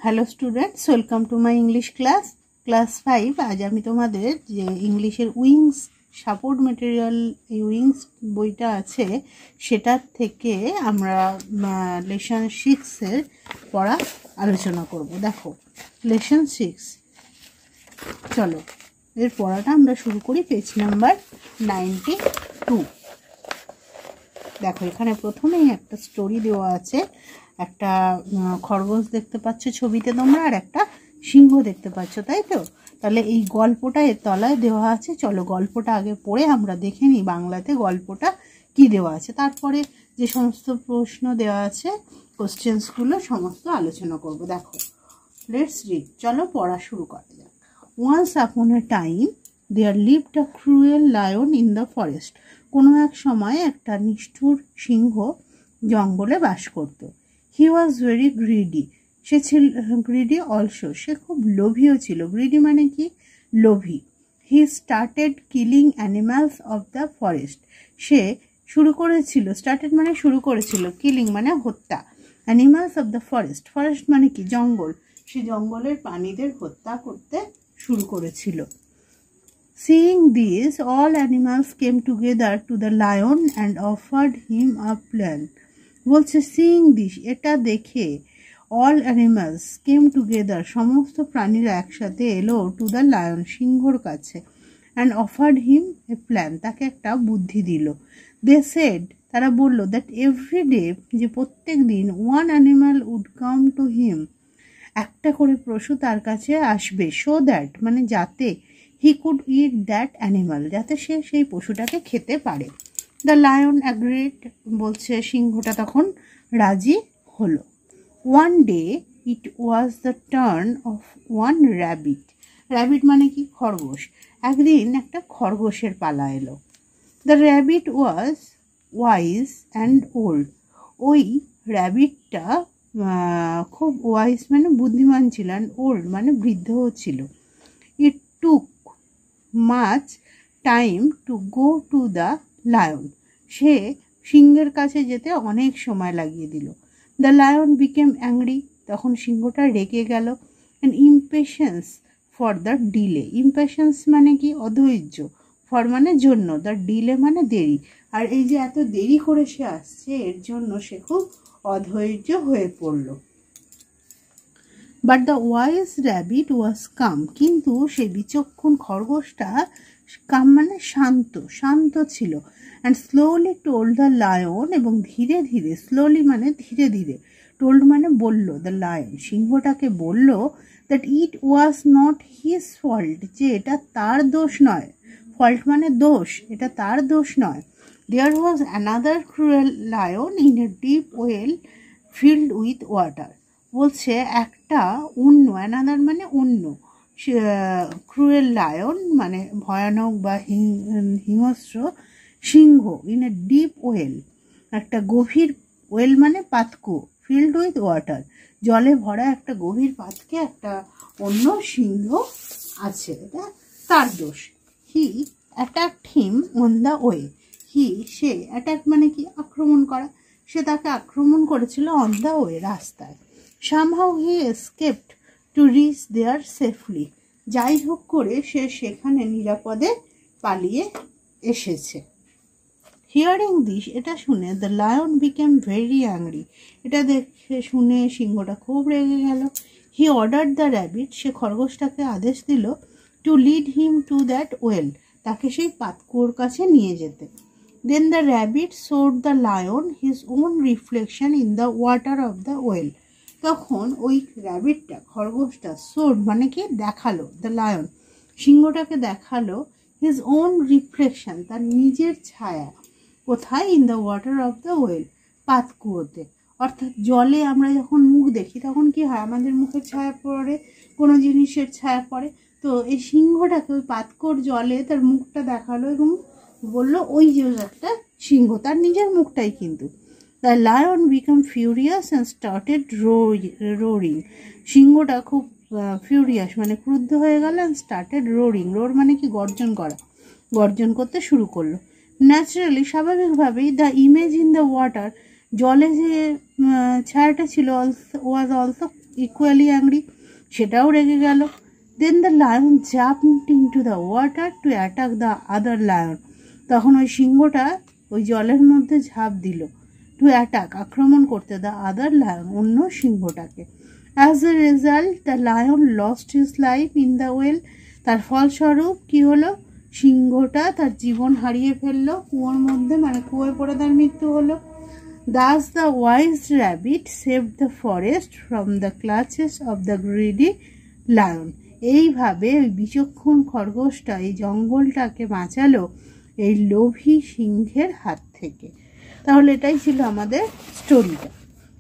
Hello students, welcome to my English class 5। আজ আমি তোমাদের যে ইংলিশের উইংস সাপোর্ট মেটেরিয়াল, এই উইংস বইটা আছে সেটার থেকে আমরা লেসন 6-এর পড়া আলোচনা করব। দেখো লেসন 6, চলো এর পড়াটা আমরা শুরু করি। Page number 92। দেখো এখানে প্রথমেই একটা স্টোরি দেওয়া আছে। একটা খরগোশ দেখতে পাচ্ছ ছবিতে তোমরা, আর একটা সিংহ দেখতে পাচ্ছ, তাই তো? তাহলে এই গল্পটা এর তলায় দেওয়া আছে। চলো গল্পটা আগে পড়ে আমরা দেখে নিই বাংলাতে গল্পটা কি দেওয়া আছে, তারপরে যে সমস্ত প্রশ্ন দেওয়া আছে কোশ্চেন্সগুলো সমস্ত আলোচনা করব। দেখো লেটস রিড, চলো পড়া শুরু করা যাক। Once upon a time there lived a cruel lion in the forest. কোনো এক সময় একটা নিষ্ঠুর সিংহ জঙ্গলে বাস করত। হি ওয়াজ ভেরি গ্রিডি, সে ছিল গ্রিডি অলসো, সে খুব লোভীও ছিল। গ্রিডি মানে কি? লোভী। He started killing animals of the forest, সে শুরু করেছিল, কিলিং মানে হত্যা, animals of the forest, forest মানে কি? জঙ্গল। সে জঙ্গলের প্রাণীদের হত্যা করতে শুরু করেছিল। Seeing this, all animals came together to the lion and offered him a plan. বলছে seeing this, এটা দেখে all animals came together, সমস্ত প্রাণীরা একসাথে এলো to the lion, সিংহর কাছে, and offered him a plan, তাকে একটা বুদ্ধি দিল। They said, তারা বলল, that every day, যে প্রত্যেক দিন one animal would come to him, একটা করে পশু তার কাছে আসবে, so that মানে যাতে he could eat that animal, যাতে সে সেই পশুটাকে খেতে পারে। The lion agreed, বলছে সিংহটা তখন রাজি হলো। One day it was the turn of one rabbit. rabbit মানে কি? খরগোশ। একদিন একটা খরগোশের পালা এলো। The rabbit was wise and old. ওই র্যাবিটটা খুব ওয়াইজ মানে বুদ্ধিমান ছিল, and old মানে বৃদ্ধও ছিল। It took much time to go to the lion. সে সিংহের কাছে যেতে অনেক সময় লাগিয়ে দিল। The lion became angry, তখন সিংহটা রেগে গেল। and impatience for the delay. impatience মানে কি? অধৈর্য। for মানে জন্য, the delay মানে দেরি। আর এই যে এত দেরি করে সে আসছে, এর জন্য সে খুব অধৈর্য হয়ে পড়ল। But the wise rabbit was calm, কিন্তু সেই বিচক্ষণ খরগোশটা কাম মানে শান্ত ছিল। and slowly told the lion, এবং ধীরে ধীরে, slowly মানে ধীরে ধীরে, told মানে বলল, the lion সিংহটাকে বলল, that it was not his fault, যে এটা তার দোষ নয়। fault মানে দোষ, এটা তার দোষ নয়। There was another cruel lion in a deep well filled with water. বলছে একটা অন্য, অ্যানাদার মানে অন্য, ক্রুয়েল লায়ন মানে ভয়ানক বা হিংস্র সিংহ, ইন এ ডিপ ওয়েল, একটা গভীর, ওয়েল মানে পাতকু, ফিল্ড উইথ ওয়াটার, জলে ভরা একটা গভীর পাতকে একটা অন্য সিংহ আছে, এটা তার দোষ। He attacked him on the way. সে অ্যাটাক মানে কি? আক্রমণ করা। সে তাকে আক্রমণ করেছিল অন দ্য ওয়ে, রাস্তায়। somehow he escaped to reach there safely. যাই হোক করে সে সেখানে নিরাপদে পালিয়ে এসেছে। Hearing this, এটা শুনে the lion became very angry. এটা দেখে শুনে সিংহটা খুব রেগে গেল। He ordered the rabbit, সে খরগোশটাকে আদেশ দিল, to lead him to that well, তাকে সেই পাতকুয়োর কাছে নিয়ে যেতে। Then the rabbit showed the lion his own reflection in the water of the well. তখন ওই র্যাবিটটা, খরগোশটা, শোড মানে কি? দেখালো, দ্য লায়ন সিংহটাকে দেখালো, হিজ ওন রিফ্লেকশন, তার নিজের ছায়া। কোথায়? In the water of the well, পাতকুয়োতে। অর্থাৎ জলে আমরা যখন মুখ দেখি তখন কি হয়? আমাদের মুখের ছায়া পড়ে, কোনো জিনিসের ছায়া পড়ে। তো এই সিংহটাকে ওই পাতকুয়োর জলে তার মুখটা দেখালো এবং বলল ওই যে একটা সিংহ, তার নিজের মুখটাই কিন্তু। The lion became furious and started roaring. সিংহটা খুব ফিউরিয়াস মানে ক্রুদ্ধ হয়ে গেল, and started roaring. roar মানে কি? গর্জন করা, গর্জন করতে শুরু করলো। ন্যাচারালি, স্বাভাবিকভাবেই, the image in the water, জলে যে ছায়াটা ছিল, was also equally angry, সেটাও রেগে গেল। Then the lion jumped into the water to attack the other lion. তখন ওই সিংহটা ওই জলের মধ্যে ঝাঁপ দিল, টু অ্যাটাক আক্রমণ করতে, দ্য আদার লায়ন অন্য সিংহটাকে। As a result the lion lost his life in the well. তার ফলস্বরূপ কি হলো, সিংহটা তার জীবন হারিয়ে ফেললো কুয়োর মধ্যে, মানে কুয়োয় পড়ে তার মৃত্যু হলো। Thus the wise rabbit saved the forest from the clutches of the greedy lion. এইভাবে ওই বিচক্ষণ খরগোশটা এই জঙ্গলটাকে বাঁচালো এই লোভী সিংহের হাত থেকে। তাহলে এটাই ছিল আমাদের স্টোরিটা।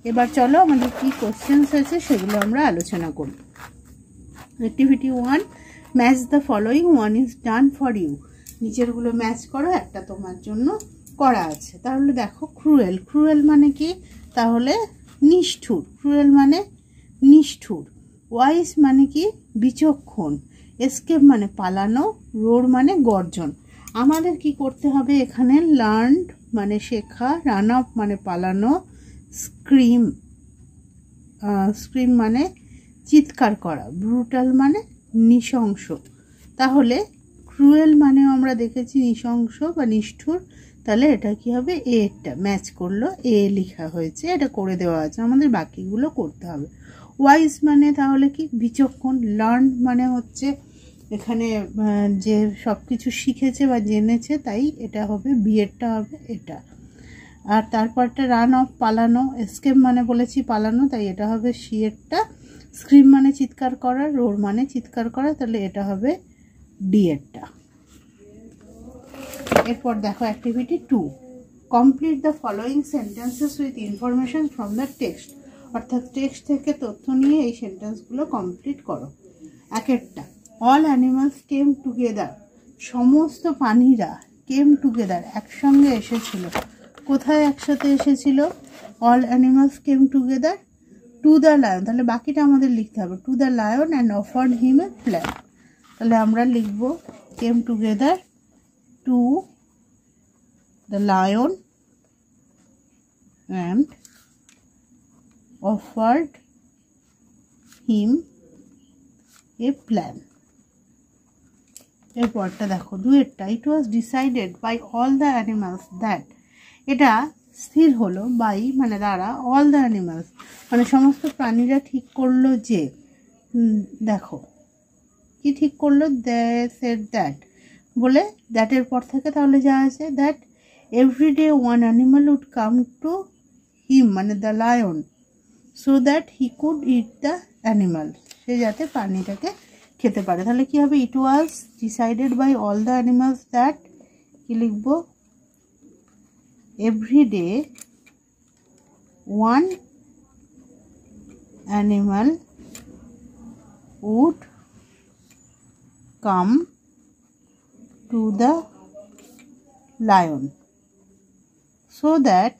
এবার চলো আমাদের কি কোশ্চেন্স আছে সেগুলো আমরা আলোচনা করি। Activity 1, match the following, one is done for you. নিচেরগুলো ম্যাচ করো, একটা তোমার জন্য করা আছে। তাহলে দেখো, ক্রুয়েল, ক্রুয়েল মানে কি, তাহলে নিষ্ঠুর, ক্রুয়েল মানে নিষ্ঠুর। ওয়াইস মানে কি, বিচক্ষণ। এসকেপ মানে পালানো, রোর মানে গর্জন। আমাদের কি করতে হবে এখানে, লার্নড মানে শেখা, রান আপ মানে পালানো, স্ক্রিম, স্ক্রিম মানে চিৎকার করা, ব্রুটাল মানে নৃশংস। তাহলে ক্রুয়েল মানে আমরা দেখেছি নৃশংস বা নিষ্ঠুর, তাহলে এটা কি হবে, এটা ম্যাচ করলো, এ লেখা হয়েছে, এটা করে দেওয়া আছে, আমাদের বাকিগুলো করতে হবে। ওয়াইজ মানে তাহলে কি, বিচক্ষণ। লার্ন মানে হচ্ছে এখানে যে সব কিছু শিখেছে বা জেনেছে, তাই এটা হবে, বিয়েরটা হবে এটা। আর তারপরটা রান অফ পালানো, এসকেপ মানে বলেছি পালানো, তাই এটা হবে সিয়েরটা। স্ক্রিম মানে চিৎকার করা, রোর মানে চিৎকার করা, তাহলে এটা হবে ডিয়েরটা। এরপর দেখো activity 2, complete the following sentences with information from the text. অর্থাৎ টেক্সট থেকে তথ্য নিয়ে এই সেন্টেন্সগুলো কমপ্লিট করো। একটা, অল অ্যানিমালস কেম টুগেদার, সমস্ত প্রাণীরা, কেম টুগেদার একসঙ্গে এসেছিল। কোথায় একসাথে এসেছিল, all animals came together to the lion, তাহলে বাকিটা আমাদের লিখতে হবে, to the lion and offered him a plan. তাহলে আমরা লিখব came together to the lion and offered him a plan. এরপরটা দেখো, দুয়েরটা, it was decided by all the animals that, এটা স্থির হলো, বাই মানে দ্বারা, অল দ্য অ্যানিমালস মানে সমস্ত প্রাণীরা ঠিক করলো যে, দেখো কি ঠিক করলো, দে সেড দ্যাট, বলে দ্যাটের পর থেকে তাহলে যা আছে, that everyday one animal would come to him মানে the lion, so that he could eat the animal, সে যাতে প্রাণীটাকে খেতে পারে। তাহলে কি হবে, it was decided by all the animals that, কি লিখব, every day one animal would come to the lion so that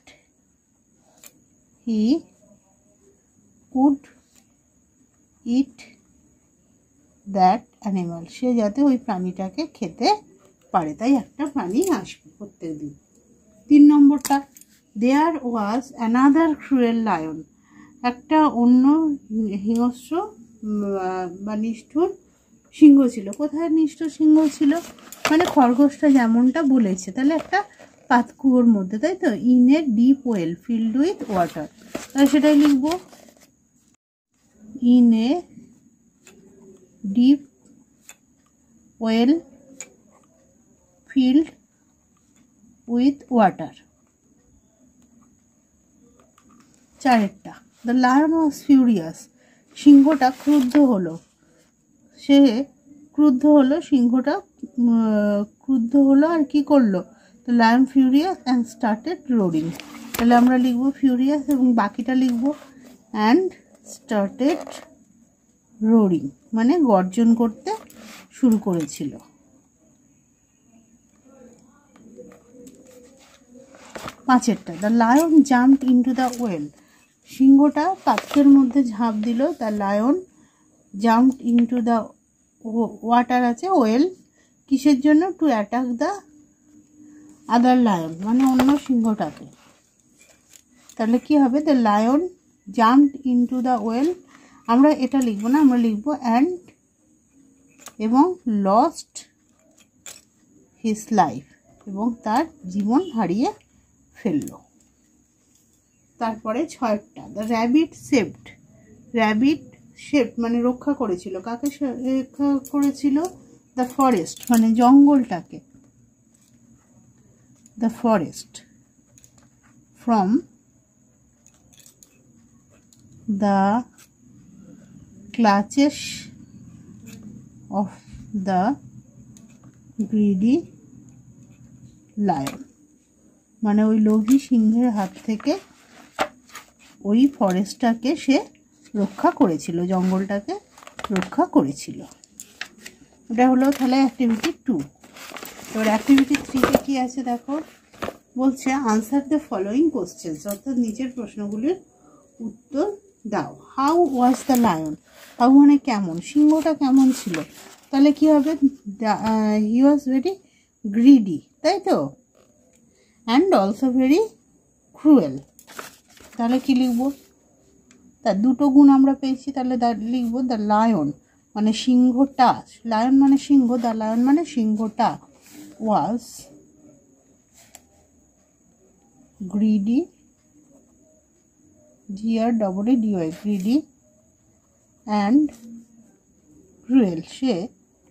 he could eat that animal, সে যাতে ওই প্রাণীটাকে খেতে পারে, তাই একটা প্রাণী আসবে প্রত্যেক দিন। 3 নম্বরটা, দেয়ার ওয়াজ অ্যানাদার ক্রুয়েল লায়ন, একটা অন্য হিংস্র বা নিষ্ঠুর সিংহ ছিল। কোথায় নিষ্ঠুর সিংহ ছিল, মানে খরগোশটা যেমনটা বলেছে, তাহলে একটা পাতকুয়োর মধ্যে, তাই তো, in a deep well filled with water, তাহলে সেটাই লিখবো, in a deep well filled with water. চারেরটা, the lion was furious, সিংহটা ক্রুদ্ধ হলো, সে ক্রুদ্ধ হলো, সিংহটা ক্রুদ্ধ হলো আর কি করলো, the lion furious and started roaring, তাহলে আমরা লিখবো furious এবং বাকিটা লিখবো and started roaring মানে গর্জন করতে শুরু করেছিল। পাঁচেরটা, the lion jumped into the well, সিংহটা পাত্রের মধ্যে ঝাঁপ দিল, the lion jumped into the water আছে, ওয়েল কিসের জন্য, to attack the other lion মানে অন্য সিংহটাকে। তাহলে কি হবে, the lion jumped into the well আমরা এটা লিখব না, আমরা লিখব অ্যান্ড এবং লস্ট হিজ লাইফ, এবং তার জীবন হারিয়ে ফেলল। তারপরে 6টা, the rabbit saved, rabbit saved মানে রক্ষা করেছিল, কাকে রক্ষা করেছিল? দ্য ফরেস্ট মানে জঙ্গলটাকে, the forest from the clutches of the greedy lion, মানে ওই লোভী সিংহের হাত থেকে ওই ফরেস্টটাকে সে রক্ষা করেছিল, জঙ্গলটাকে রক্ষা করেছিল। এটা হলো তাহলে অ্যাক্টিভিটি 2। এবার অ্যাক্টিভিটি 3তে কি আছে দেখো, বলছে আনসার দ্য ফলোয়িং কোশ্চেন্স, অর্থাৎ নিচের প্রশ্নগুলির উত্তর দাও। How was the lion, how মানে কেমন, সিংহটা কেমন ছিল, তাহলে কি হবে? হি ওয়াজ ভেরি গ্রিডি, তাই তো, অ্যান্ড অলসো ভেরি ক্রুয়েল। তাহলে কি লিখবো? তার দুটো গুণ আমরা পেয়েছি, তাহলে লিখবো দ্য লায়ন মানে সিংহটা, লায়ন মানে সিংহ, দ্য লায়ন মানে সিংহটা was greedy, GREEDY, greedy and cruel, সে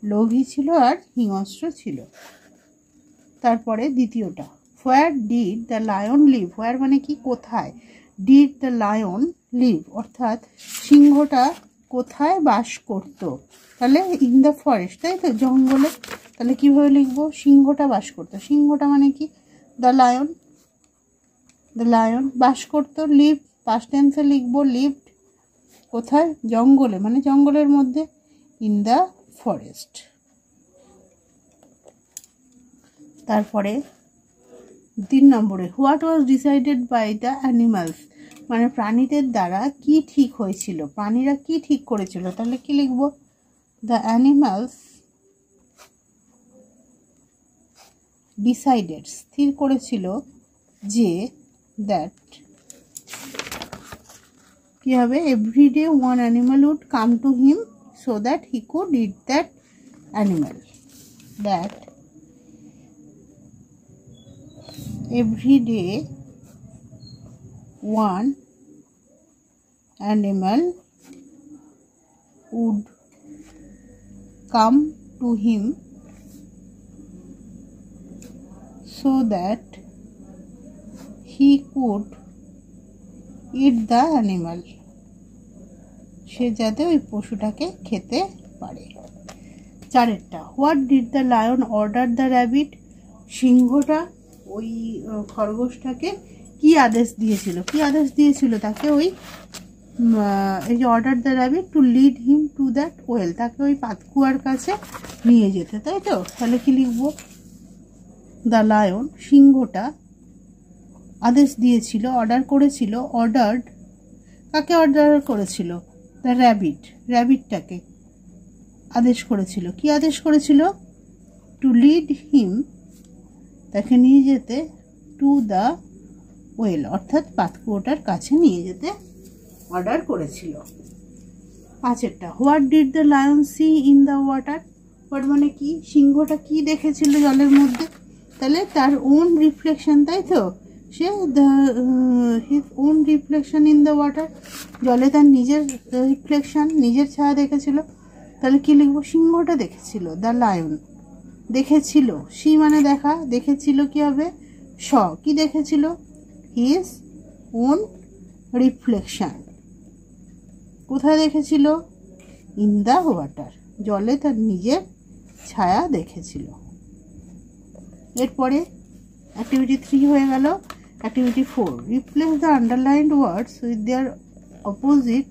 লোভী ছিল আর হিংস্র ছিল। তারপরে দ্বিতীয়টা, where did the lion live, where মানে কি কোথায়, ডিড দ্য লায়ন লিভ অর্থাৎ সিংহটা কোথায় বাস করত, তাহলে ইন দ্য ফরেস্ট, তাই তো, জঙ্গলে। তাহলে কীভাবে লিখবো? সিংহটা বাস করতো, সিংহটা মানে কি? দ্য লায়ন, দ্য লায়ন বাস করতো, লিভ পাস্ট টেন্সে লিখবো লিভড, কোথায়? জঙ্গলে, মানে জঙ্গলের মধ্যে, ইন দ্য ফরেস্ট। তারপরে 3 নম্বরে, what was decided by the animals, মানে প্রাণীদের দ্বারা কি ঠিক হয়েছিল, প্রাণীরা কি ঠিক করেছিল, তাহলে কি লিখবো? দ্য অ্যানিমালস ডিসাইডেড, স্থির করেছিল যে, দ্যাট কি হবে? Every day one animal would come to him so that he could eat that animal, that every day one animal would come to him so that he could eat the animal, সে যাতে ওই পশুটাকে খেতে পারে। 4টা, what did the lion order the rabbit, সিংহটা ওই খরগোশটাকে কি আদেশ দিয়েছিল, কি আদেশ দিয়েছিল তাকে? ওই এই যে order the rabbit to lead him to that well, তাকে ওই পাতকুয়ার কাছে নিয়ে যেতে, তাই তো। তাহলে কি লিখবো? দ্য লায়ন সিংহটা আদেশ দিয়েছিল, অর্ডার করেছিল, অর্ডার্ড, কাকে অর্ডার করেছিল? দ্য র্যাবিট, র্যাবিটটাকে আদেশ করেছিল, কি আদেশ করেছিল? টু লিড হিম, তাকে নিয়ে যেতে, টু দ্য ওয়েল অর্থাৎ পাতকুয়োটার কাছে নিয়ে যেতে অর্ডার করেছিল। 5টা, what did the lion see in the water, what মানে কি? সিংহটা কি দেখেছিল জলের মধ্যে, তাহলে তার ওন রিফ্লেকশন, তাই তো, সে his own reflection in the water, জলে তার নিজের রিফ্লেকশন, নিজের ছায়া দেখেছিল। তাহলে কি লিখবো? সিংহটা দেখেছিল, দ্য লায়ন দেখেছিল, সি মানে দেখা, দেখেছিল কি হবে? স, কি দেখেছিল? হিজ ওন রিফ্লেকশন, কোথায় দেখেছিল? ইন দ্য ওয়াটার, জলে তার নিজের ছায়া দেখেছিল। এরপরে অ্যাক্টিভিটি 3 হয়ে গেল। Activity 4, replace the underlined words with their opposite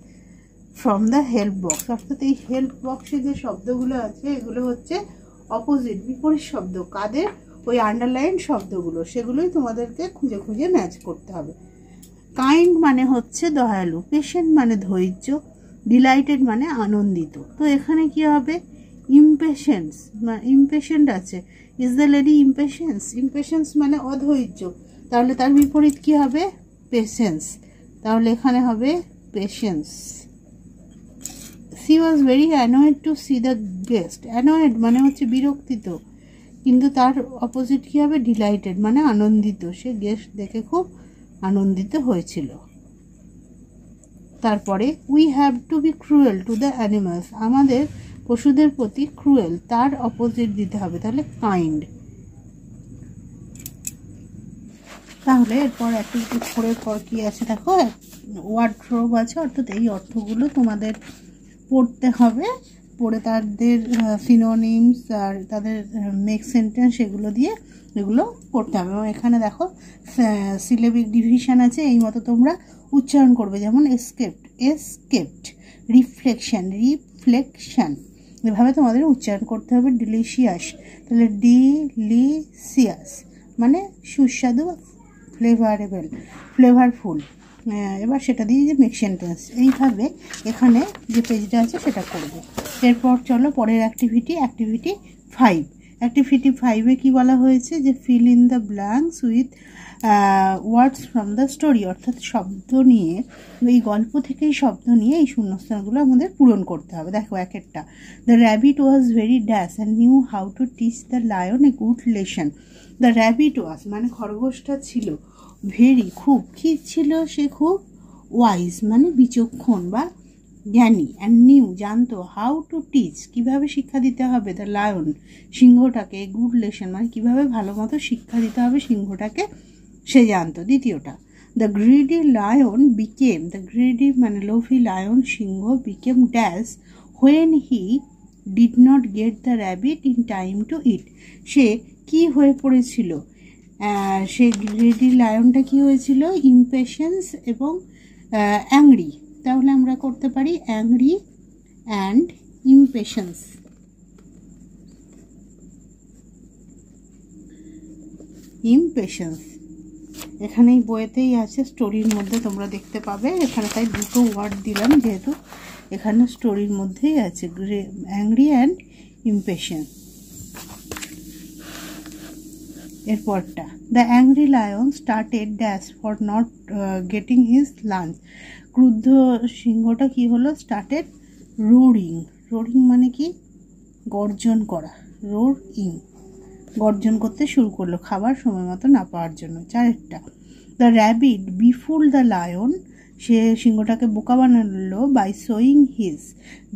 from the help box, অর্থাৎ এই হেল্প বক্সে যে শব্দগুলো আছে এগুলো হচ্ছে অপোজিট, বিপরীত শব্দ, কাদের? ওই আন্ডারলাইন শব্দগুলো, সেগুলোই তোমাদেরকে খুঁজে খুঁজে ম্যাচ করতে হবে। কাইন্ড মানে হচ্ছে দয়ালু, পেশেন্ট মানে ধৈর্য, ডিলাইটেড মানে আনন্দিত। তো এখানে কি হবে? ইমপেশেন্স, ইমপেশেন্ট আছে, is the lady impatience, impatience মানে অধৈর্য, তাহলে তার বিপরীত কি হবে? পেশেন্স, তাহলে এখানে হবে patience. She was very annoyed to see the guest. Annoyed মানে হচ্ছে বিরক্তিত, কিন্তু তার অপোজিট কী হবে? ডিলাইটেড মানে আনন্দিত। সে গেস্ট দেখে খুব আনন্দিত হয়েছিল। তারপরে we have to be cruel to the animals, আমাদের পশুদের প্রতি ক্রুয়েল, তার অপোজিট দিতে হবে, তাহলে কাইন্ড। তাহলে এরপর অ্যাক্টিভিটি 4-এর পর কী আছে দেখো, ওয়ার্ড্রোব আছে, অর্থাৎ এই অর্থগুলো তোমাদের পড়তে হবে, পড়ে তাদের সিনোনিমস আর তাদের মেক সেন্টেন্স এগুলো দিয়ে এগুলো পড়তে হবে। এবং এখানে দেখো সিলেবিক ডিভিশন আছে, এই মতো তোমরা উচ্চারণ করবে, যেমন এসকেপ্ট, এসকেপ্ট, রিফ্লেকশন, রিফ্লেকশন, এভাবে তোমাদের উচ্চারণ করতে হবে। ডিলিশিয়াস, তাহলে ডিলিশিয়াস মানে সুস্বাদু, ফ্লেভারেবল, ফ্লেভারফুল। এবার সেটা দিয়ে যে মেক সেন্টেন্স, এইভাবে এখানে যে পেজটা আছে সেটা করবে। এরপর চলো পরের অ্যাক্টিভিটি 5। অ্যাক্টিভিটি 5-এ কী বলা হয়েছে যে fill in the blanks with words from the story, অর্থাৎ শব্দ নিয়ে, এই গল্প থেকেই শব্দ নিয়ে এই শূন্যস্থানগুলো আমাদের পূরণ করতে হবে। দেখো এক একটা, the rabbit was very dash and knew how to teach the lion a good lesson. The rabbit was মানে খরগোশটা ছিল, ভেরি খুব, কী ছিল সে? খুব, ওয়াইজ মানে বিচক্ষণ বা জ্ঞানী, অ্যান্ড নিউ জানতো, হাউ টু টিচ কীভাবে শিক্ষা দিতে হবে, দ্য লায়ন সিংহটাকে, গুড লেসন মানে কীভাবে ভালো মতো শিক্ষা দিতে হবে সিংহটাকে সে জানতো। দ্বিতীয়টা, the greedy lion became, the greedy মানে লোভী লায়ন সিংহ, became dash when he did not get the rabbit in time to eat, সে কি হয়ে পড়েছিল? সে গ্রিডি লায়নটা কি হয়েছিল? ইমপেশেন্স এবং অ্যাংরি। তাহলে আমরা করতে পারি অ্যাংরি অ্যান্ড ইমপেশেন্স। ইমপেশেন্স এখানে এই বইয়েতেই আছে, স্টোরির মধ্যে তোমরা দেখতে পাবে। এখানে তাই দুটো ওয়ার্ড দিলাম, যেহেতু এখানে স্টোরির মধ্যেই আছে, অ্যাংরি অ্যান্ড ইমপেশেন্স। এরপরটা, the angry lion started dash for not getting his lunch, ক্রুদ্ধ সিংহটা কি হলো? স্টার্টেড রোরিং, রোরিং মানে কি? গর্জন করা, রোরিং গর্জন করতে শুরু করলো খাবার সময় মতো না পাওয়ার জন্য। চারেরটা, the rabbit befool the lion, সে সিংহটাকে বোকা বানালো, বাই শোয়িং হিজ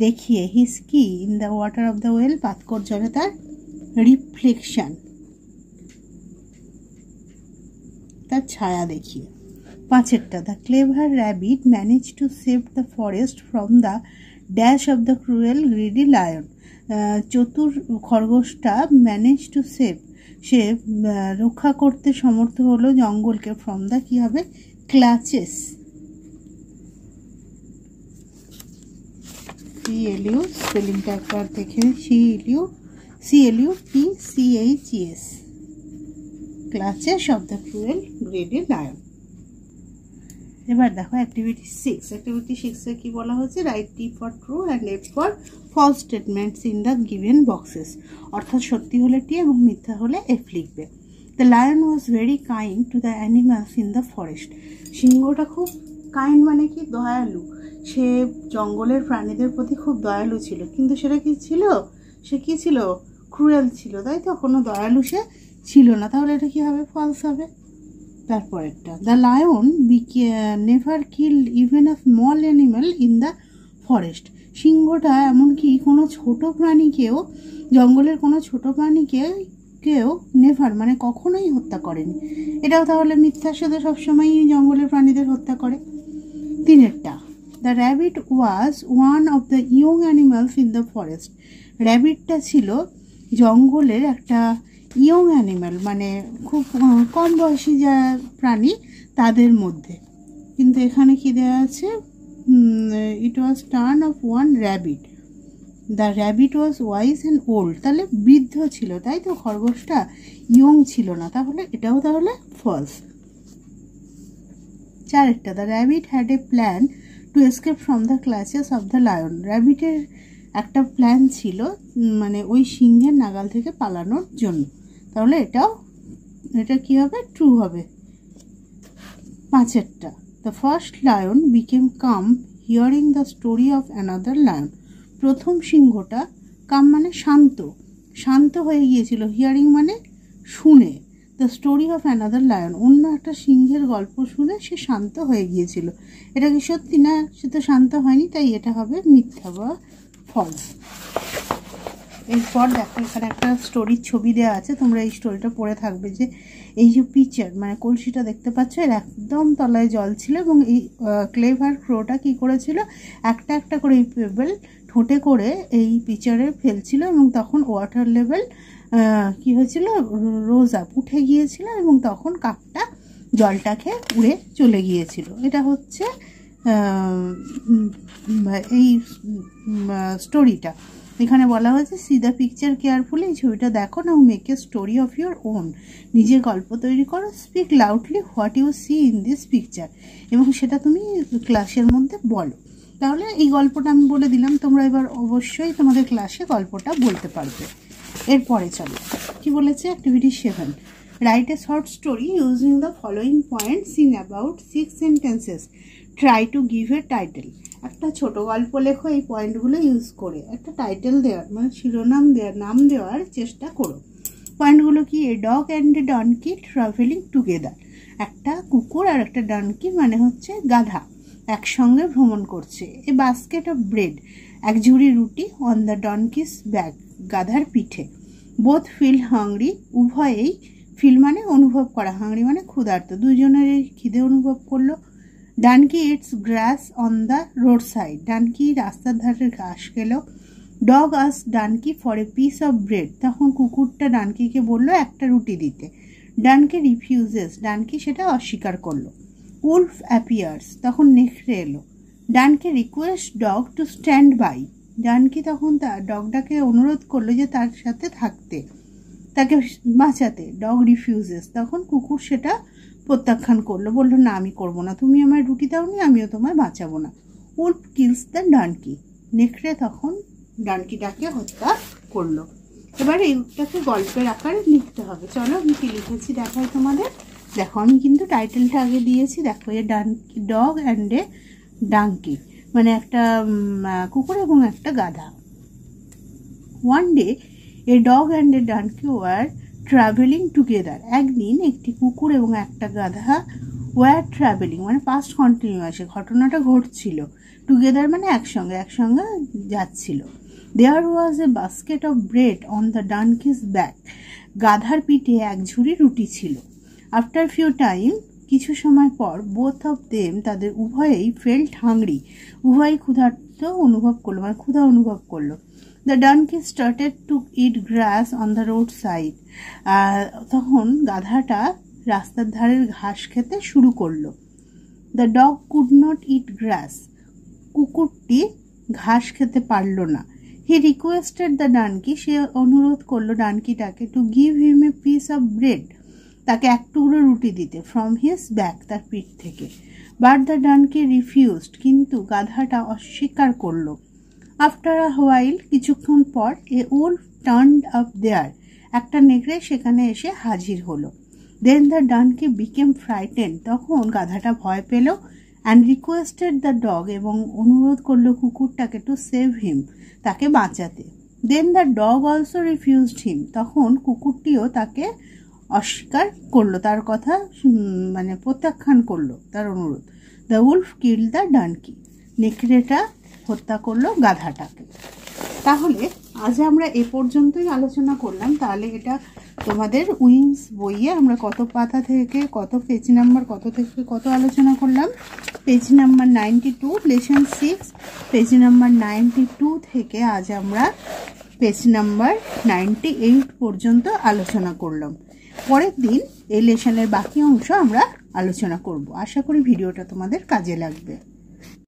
দেখিয়ে, হিজ কি? In the water of the well, পাতকর জলে তার রিফ্লেকশন, তার ছায়া দেখিয়ে। পাঁচেরটা, the clever rabbit manage to save the forest from the dash of the cruel greedy lion, চতুর খরগোশটা ম্যানেজ টু সেভ, সে রক্ষা করতে সমর্থ হলো জঙ্গলকে, ফ্রম দ্য কী হবে? ক্লাচেস, CLU স্পেলিংটা একবার দেখে, CLUTCHES, clutches of the cruel greedy lion. এবার দেখো অ্যাক্টিভিটি 6। অ্যাক্টিভিটি 6-এ কী বলা হচ্ছে? Write T for true and F for false statements in the given boxes, অর্থাৎ সত্যি হলে T এবং মিথ্যা হলে F লিখবে। The lion was very kind to the animals in the forest, সিংহটা খুব কাইন্ড মানে কি? দয়ালু, সে জঙ্গলের প্রাণীদের প্রতি খুব দয়ালু ছিল, কিন্তু সেটা কি ছিল? সে কি ছিল? ক্রুয়েল ছিল, তাই তো? কোনো দয়ালু সে ছিল না, তাহলে এটা কী হবে? ফলস হবে। তারপরেরটা, the lion never killed even a small animal in the forest, সিংহটা এমনকি কোনো ছোট প্রাণীকেও, জঙ্গলের কোনো ছোট প্রাণীকেও নেভার মানে কখনোই হত্যা করেনি, এটাও তাহলে মিথ্যার সাথে সবসময়ই জঙ্গলের প্রাণীদের হত্যা করে। তিনেরটা, the rabbit was one of the young animals in the forest, র্যাবিটটা ছিল জঙ্গলের একটা ইয়ং অ্যানিম্যাল মানে খুব কম বয়সী যা প্রাণী তাদের মধ্যে, কিন্তু এখানে কি দেওয়া আছে? It was turn of one rabbit, the rabbit was wise and old, তাহলে বৃদ্ধ ছিল, তাই তো? খরগোশটা ইয়ং ছিল না, তাহলে এটাও তাহলে ফলস। চারেরটা, the rabbit had a plan to escape from the clutches of the lion, র্যাবিটের একটা প্ল্যান ছিল মানে ওই সিংহের নাগাল থেকে পালানোর জন্য, তাহলে এটা কি হবে? ট্রু হবে। পাঁচেরটা, the first lion became calm hearing the story of another lion, প্রথম সিংহটা, কাম মানে শান্ত, শান্ত হয়ে গিয়েছিল, হিয়ারিং মানে শুনে, the story of another lion, অন্য একটা সিংহের গল্প শুনে সে শান্ত হয়ে গিয়েছিল। এটা কি সত্যি? না, সে তো শান্ত হয়নি, তাই এটা হবে মিথ্যা বা ফলস। এরপর দেখো এখানে একটা স্টোরির ছবি দেওয়া আছে, তোমরা এই স্টোরিটা পড়ে থাকবে যে এই যে পিচার মানে কলসিটা দেখতে পাচ্ছ, এর একদম তলায় জল ছিল এবং এই ক্লেভার ক্রোটা কী করেছিল, একটা একটা করে এই পেবেল ঠোঁটে করে এই পিচারে ফেলছিল এবং তখন ওয়াটার লেভেল কি হয়েছিল, রোজ আপ, উঠে গিয়েছিল এবং তখন কাকটা জলটাকে উড়ে চলে গিয়েছিল। এটা হচ্ছে এই স্টোরিটা। এখানে বলা হয়েছে সি দ্য পিকচার কেয়ারফুলি, এই ছবিটা দেখো না, make a story of your own, নিজের গল্প তৈরি করো, speak loudly what you see in this picture, এবং সেটা তুমি ক্লাসের মধ্যে বলো। তাহলে এই গল্পটা আমি বলে দিলাম, তোমরা এবার অবশ্যই তোমাদের ক্লাসে গল্পটা বলতে পারবে। এরপরে চলো কি বলেছে, activity 7, write a short story using the following points in about 6 sentences, try to give a title. একটা ছোট গল্প লেখো এই পয়েন্টগুলো ইউজ করে, একটা টাইটেল দেওয়ার মানে শিরোনাম দেওয়ার, নাম দেওয়ার চেষ্টা করো। পয়েন্টগুলো কি, a dog and a donkey travelling together, একটা কুকুর আর একটা ডনকি মানে হচ্ছে গাধা একসঙ্গে ভ্রমণ করছে। এ বাস্কেট অফ ব্রেড, এক ঝুড়ি রুটি, অন দ্য ডনকিস ব্যাক, গাধার পিঠে। বোথ ফিল হাংরি, উভয়েই, ফিল মানে অনুভব করা, হাংরি মানে ক্ষুধার্ত, দুজনেরই খিদে অনুভব করলো। Donkey it's glass on the road side, donkey রাস্তার ধারে ঘাস খেলো। Dog us donkey for a piece of bread, তখন কুকুরটা ডানকিকে বললো একটা রুটি দিতে। ডানকি রিফিউজেস, ডানকি সেটা অস্বীকার করলো। উলফ অ্যাপিয়ার্স, তখন নেকড়ে এলো। Donkey request dog to stand by, donkey তখন তার ডগটাকে অনুরোধ করলো যে তার সাথে থাকতে, তাকে বাঁচাতে। ডগ রিফিউজেস, তখন কুকুর সেটা প্রত্যাখ্যান করলো, বললো না আমি করবো না, তুমি আমায় রুটি দাওনি, আমিও তোমায় বাঁচাবো না। উলফ কিলস দ্য ডানকি, নেকড়ে তখন ডানকিটাকে হত্যা করলো। এবার এইটাকে গল্পের আকারে লিখতে হবে। চলো আমি কি লিখেছি দেখাই তোমাদের। দেখো আমি কিন্তু টাইটেলটা আগে দিয়েছি, দেখো a donkey, dog and a donkey মানে একটা কুকুর এবং একটা গাধা। One day a dog and a donkey were travelling together, একদিন একটি কুকুর এবং একটা গাধা ওয়ার ট্রাভেলিং মানে পাস্ট কন্টিনিউয়াসে, ঘটনাটা ঘটছিল, টুগেদার মানে একসঙ্গে, একসঙ্গে যাচ্ছিল। There was a basket of bread on the donkey's back, গাধার পিঠে এক ঝুড়ি রুটি ছিল। আফটার ফিউ টাইম, কিছু সময় পর, বোথ অফ দেম, তাদের উভয়েই, ফেল্ট হাংরি, উভয়ই ক্ষুধার্ত অনুভব করলো মানে ক্ষুধা অনুভব করলো। The donkey started to eat grass on the road side, তখন গাধাটা রাস্তার ধারের ঘাস খেতে শুরু করলো। The dog could not eat grass, কুকুরটি ঘাস খেতে পারল না। হি রিকোয়েস্টেড দ্য ডানকি, সে অনুরোধ করলো ডানকিটাকে, to give him a piece of bread, তাকে এক টুকরো রুটি দিতে, ফ্রম হিজ ব্যাক, তার পিঠ থেকে। বাট দ্য ডানকি রিফিউজড, কিন্তু গাধাটা অস্বীকার করলো। আফটার আ হোয়াইল, কিছুক্ষণ পর, এ উলফ টার্নড আপ দেয়ার, একটা নেকড়ে সেখানে এসে হাজির হলো। দেন দ্য ডানকি বিকেম ফ্রাইটেন্ড, তখন গাধাটা ভয় পেল। অ্যান্ড রিকোয়েস্টেড দ্য ডগ, এবং অনুরোধ করলো কুকুরটাকে, টু সেভ হিম, তাকে বাঁচাতে। দেন দ্য ডগ অলসো রিফিউজড হিম, তখন কুকুরটিও তাকে অস্বীকার করলো, তার কথা মানে প্রত্যাখ্যান করলো তার অনুরোধ। The Wolf kill the donkey, নেকড়েটা হত্যা করলো গাধাটাকে। তাহলে আজ আমরা এ পর্যন্তই আলোচনা করলাম। তাহলে এটা তোমাদের উইংস বইয়ে আমরা কত পাতা থেকে কত, পেজ নাম্বার কত থেকে কত আলোচনা করলাম, page number 92, lesson 6, page number 92 থেকে আজ আমরা পেজ নাম্বার 98 পর্যন্ত আলোচনা করলাম। পরের দিন এই লেসনের বাকি অংশ আমরা আলোচনা করব। আশা করি ভিডিওটা তোমাদের কাজে লাগবে।